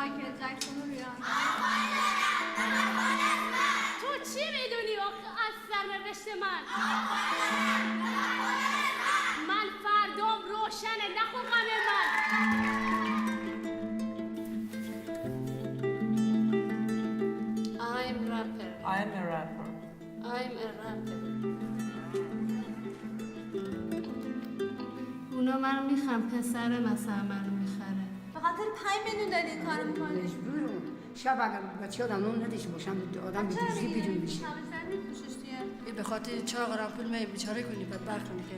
مایکل جکسون رو بیارم. تو چی میدونی از سرنوشت من؟ من فردام روشنه، نخون غم من. I'm rapper. I'm a rapper. I'm a rapper. اونا منو میخوام، پسر مثلا منو میخره. به خاطر 5 میلیون داری این کارو میکنی؟ مجبورم. شب اگر بچه آدم نون نداشته باشم آدم به دوزی بیرون میشه. شب سر میپوشش دیگه. به خاطر چاق رامپول می بیچاره کنی بدبخت کنی که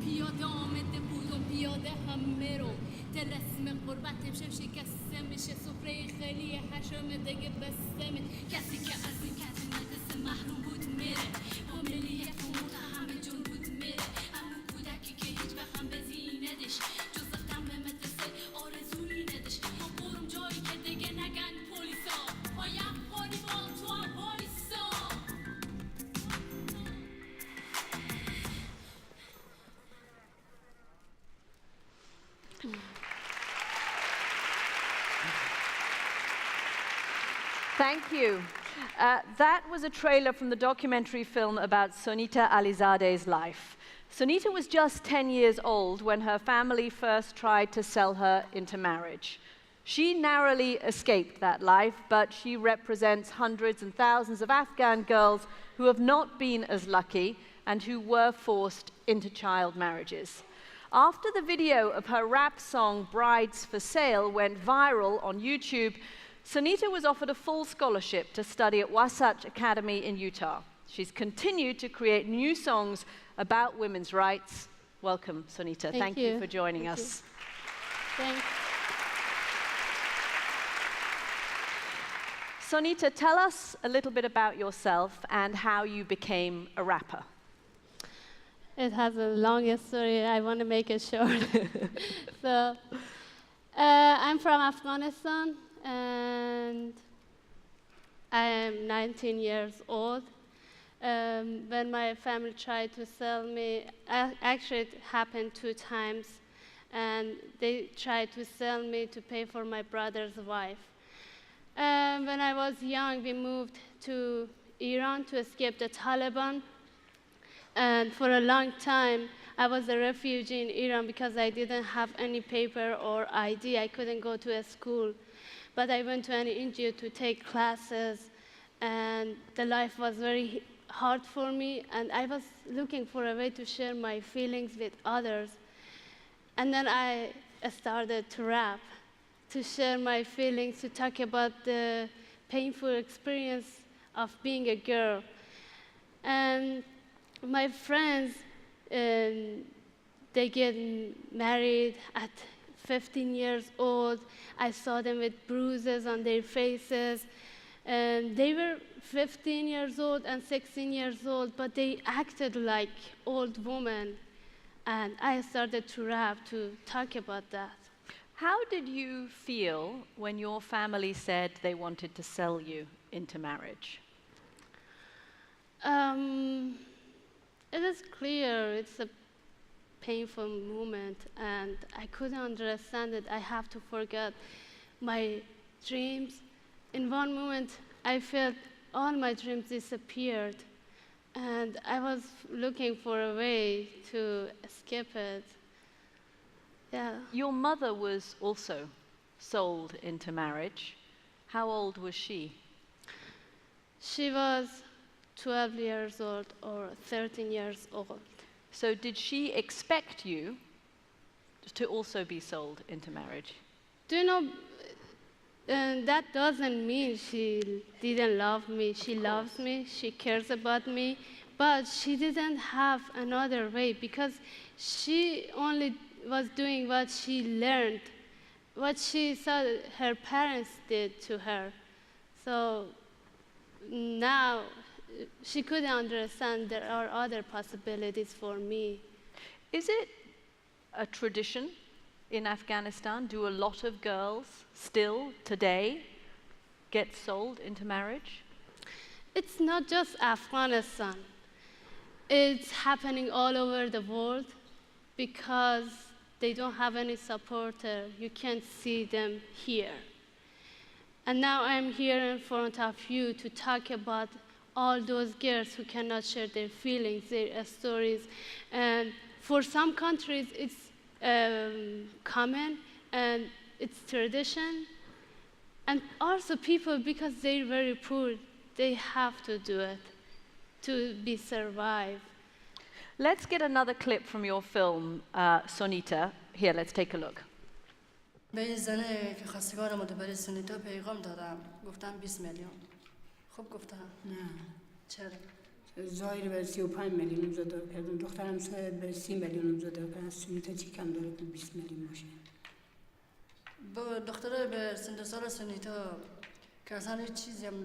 پیاده آمده بودم پیاده هم میرم تلسم قربتم شکسته میشه سفره خیلی حشم دیگه بسته کسی که از این کسی مدرسه محروم بود میره با ملیت امور همه جون بود میره همون کودکی که هیچ وقت هم بزی ندش جز رفتن به مدرسه آرزویی ندش ما برم جایی که دیگه نگن پولیسا بایم پاری بال تو هم پولیسا. Thank you. That was a trailer from the documentary film about Sonita Alizadeh's life. Sonita was just 10 years old when her family first tried to sell her into marriage. She narrowly escaped that life, but she represents hundreds and thousands of Afghan girls who have not been as lucky and who were forced into child marriages. After the video of her rap song Brides for Sale went viral on YouTube, Sonita was offered a full scholarship to study at Wasatch Academy in Utah. She's continued to create new songs about women's rights. Welcome, Sonita. Thank you for joining us. Thanks. Sonita, tell us a little bit about yourself and how you became a rapper. It has a long story. I want to make it short. So, I'm from Afghanistan, and I am 19 years old. When my family tried to sell me, actually it happened 2 times, and they tried to sell me to pay for my brother's wife. When I was young, we moved to Iran to escape the Taliban. And for a long time, I was a refugee in Iran because I didn't have any paper or ID. I couldn't go to a school. But I went to an NGO to take classes, and the life was very hard for me, and I was looking for a way to share my feelings with others. And then I started to rap, to share my feelings, to talk about the painful experience of being a girl. And my friends, they get married at 15 years old. I saw them with bruises on their faces. And they were 15 years old and 16 years old, but they acted like old women. And I started to rap, to talk about that. How did you feel when your family said they wanted to sell you into marriage? It is clear it's a painful moment, and I couldn't understand it. I have to forget my dreams. In one moment, I felt all my dreams disappeared, and I was looking for a way to escape it. Yeah. Your mother was also sold into marriage. How old was she? She was 12 years old or 13 years old. So did she expect you to also be sold into marriage? Do you know, that doesn't mean she didn't love me. She loves me, she cares about me, but she didn't have another way because she only was doing what she learned, what she saw her parents did to her. So now she couldn't understand there are other possibilities for me. Is it a tradition in Afghanistan? Do a lot of girls still today get sold into marriage? It's not just Afghanistan. It's happening all over the world because they don't have any supporter. You can't see them here. And now I'm here in front of you to talk about all those girls who cannot share their feelings, their stories. And for some countries, it's common and it's tradition. And also people, because they're very poor, they have to do it to be survive. Let's get another clip from your film, Sonita. Here, let's take a look. به این زنه که خواستگار متبری سونیتا پیغام دادم گفتم 20 میلیون خوب گفتم نه چرا ظاهر به 35 میلیون امضا کردم دخترم به 30 میلیون امضا کردن سونیتا چی کم داره که 20 میلیون باشه با دختره به سن سال سونیتا که اصلا هیچ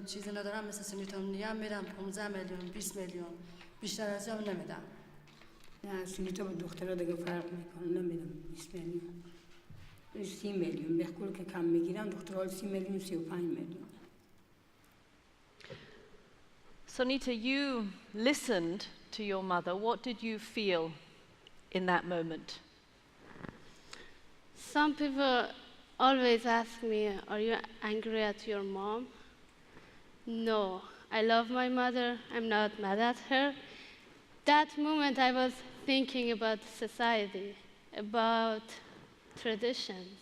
چیزی ندارم مثل سونیتا نیم میرم 15 میلیون 20 میلیون بیشتر از هم نمیدم نه سونیتا با دخترها دیگه فرق میکنه نمیدم 20 میلیون 30 میلیون بخور که کم میگیرم دخترها 30 میلیون 35 میلیون Sonita, you listened to your mother. What did you feel in that moment? Some people always ask me, are you angry at your mom? No, I love my mother. I'm not mad at her. That moment I was thinking about society, about traditions.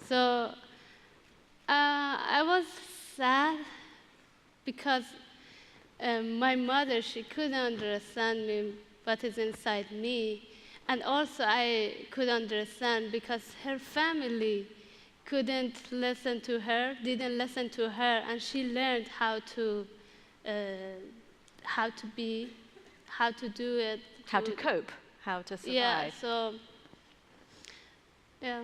So I was sad because my mother, she couldn't understand me, what is inside me. And also I could understand because her family couldn't listen to her, didn't listen to her, and she learned how to be, how to do it. How to cope, how to survive. Yeah, so, yeah.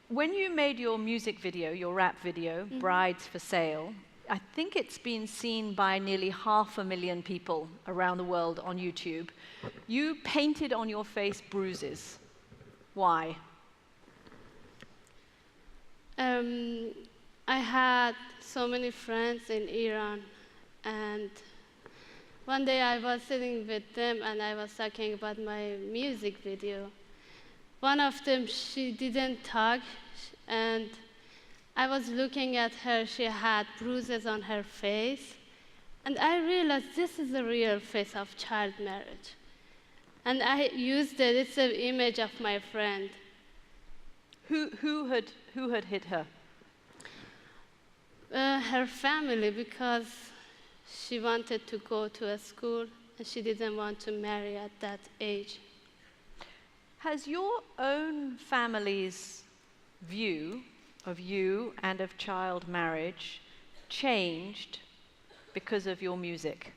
When you made your music video, your rap video, Brides for Sale, I think it's been seen by nearly 500,000 people around the world on YouTube. You painted on your face bruises. Why? I had so many friends in Iran, and one day I was sitting with them and I was talking about my music video. One of them, she didn't talk, and I was looking at her, she had bruises on her face, and I realized this is the real face of child marriage. And I used it, it's an image of my friend. Who had hit her? Her family, because she wanted to go to a school and she didn't want to marry at that age. Has your own family's view of you and of child marriage changed because of your music?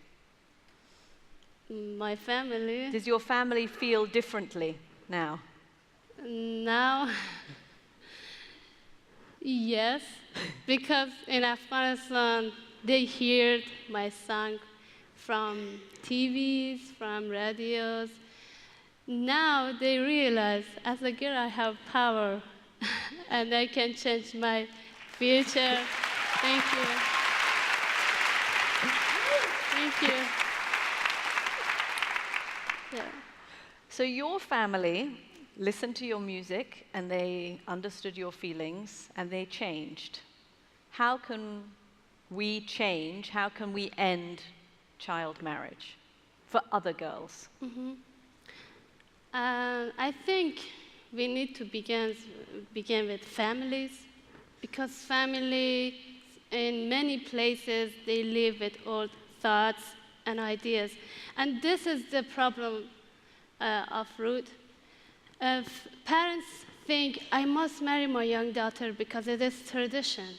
My family? Does your family feel differently now? Now, yes, because in Afghanistan, they heard my song from TVs, from radios. Now they realize, as a girl, I have power, and I can change my future. Thank you. Thank you. Yeah. So your family listened to your music and they understood your feelings and they changed. How can we change? How can we end child marriage for other girls? I think we need to begin with families, because families in many places, they live with old thoughts and ideas. And this is the problem of root. Parents think, I must marry my young daughter because it is tradition.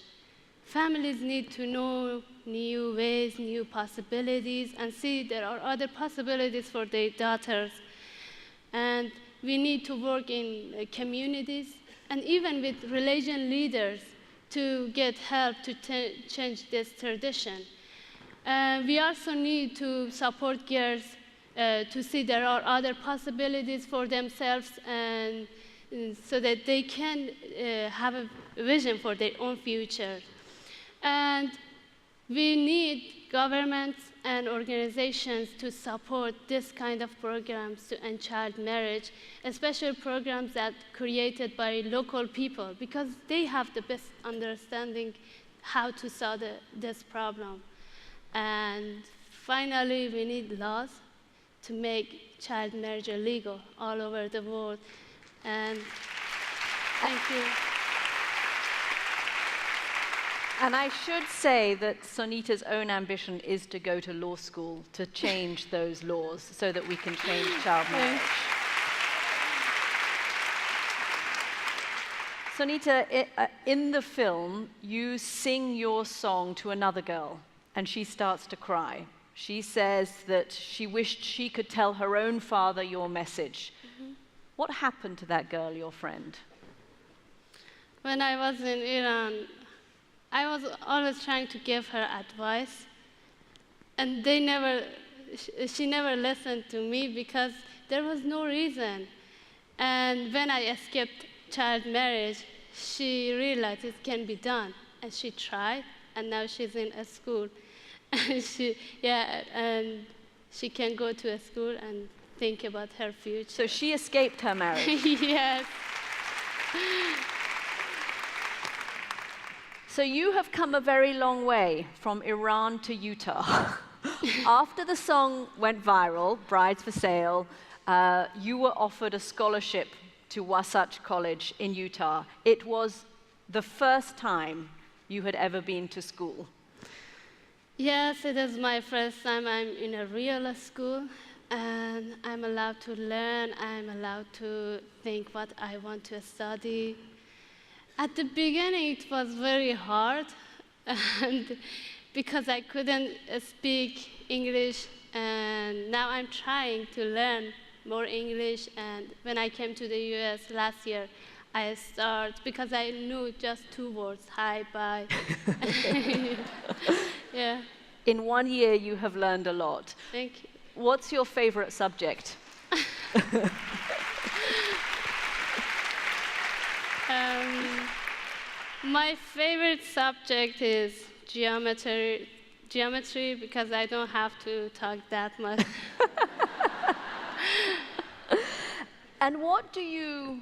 Families need to know new ways, new possibilities, and see there are other possibilities for their daughters. And we need to work in communities and even with religion leaders to get help to change this tradition. We also need to support girls to see there are other possibilities for themselves, and so that they can have a vision for their own future. And we need governments and organizations to support this kind of programs to end child marriage, especially programs that created by local people, because they have the best understanding how to solve this problem. And finally, we need laws to make child marriage illegal all over the world. And thank you. And I should say that Sonita's own ambition is to go to law school to change those laws so that we can change child marriage. Sonita, in the film, you sing your song to another girl, and she starts to cry. She says that she wished she could tell her own father your message. What happened to that girl, your friend? When I was in Iran, I was always trying to give her advice, and she never listened to me because there was no reason. And when I escaped child marriage, she realized it can be done, and she tried, and now she's in a school. And she can go to a school and think about her future. So she escaped her marriage. Yes. So you have come a very long way from Iran to Utah. After the song went viral, Brides for Sale, you were offered a scholarship to Wasatch College in Utah. It was the first time you had ever been to school. Yes, it is my first time I'm in a real school, and I'm allowed to learn, I'm allowed to think what I want to study. At the beginning, it was very hard, and because I couldn't speak English, and now I'm trying to learn more English. And when I came to the US last year, I started, because I knew just 2 words, hi, bye. Yeah. In 1 year, you have learned a lot. Thank you. What's your favorite subject? My favorite subject is geometry, because I don't have to talk that much. And what do you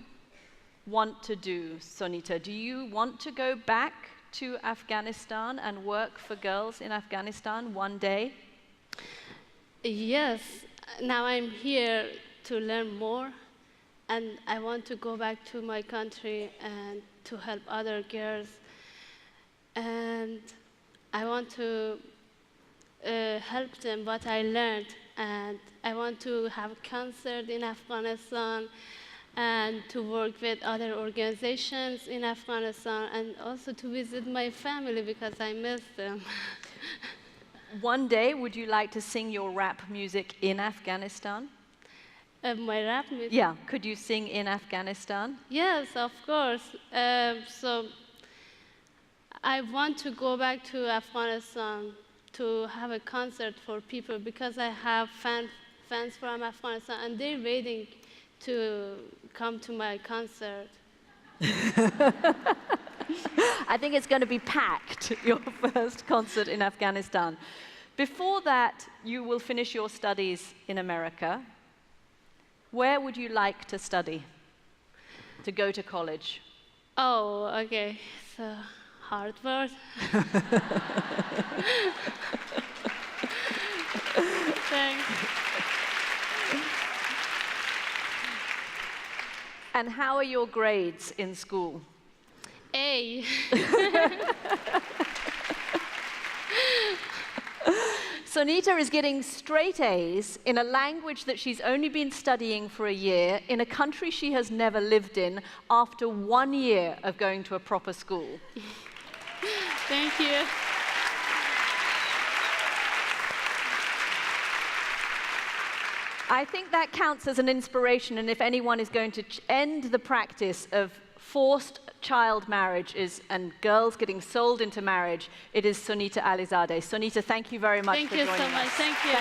want to do, Sonita? Do you want to go back to Afghanistan and work for girls in Afghanistan one day? Yes, now I'm here to learn more, and I want to go back to my country and to help other girls. And I want to help them what I learned, and I want to have a concert in Afghanistan and to work with other organizations in Afghanistan, and also to visit my family because I miss them. One day, would you like to sing your rap music in Afghanistan? My rap music? Yeah, could you sing in Afghanistan? Yes, of course. So I want to go back to Afghanistan to have a concert for people, because I have fans from Afghanistan, and they're waiting to come to my concert. I think it's going to be packed, your first concert in Afghanistan. Before that, you will finish your studies in America. Where would you like to study, to go to college? Oh, okay. So, Harvard. Thanks. And how are your grades in school? A. Sonita is getting straight A's in a language that she's only been studying for a year, in a country she has never lived in, after 1 year of going to a proper school. Thank you. I think that counts as an inspiration, and if anyone is going to end the practice of forced child marriage and girls getting sold into marriage, it is Sonita Alizadeh. Sonita, thank you very much for joining us. Thank you so much. Thank you.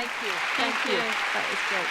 Thank you. That was great.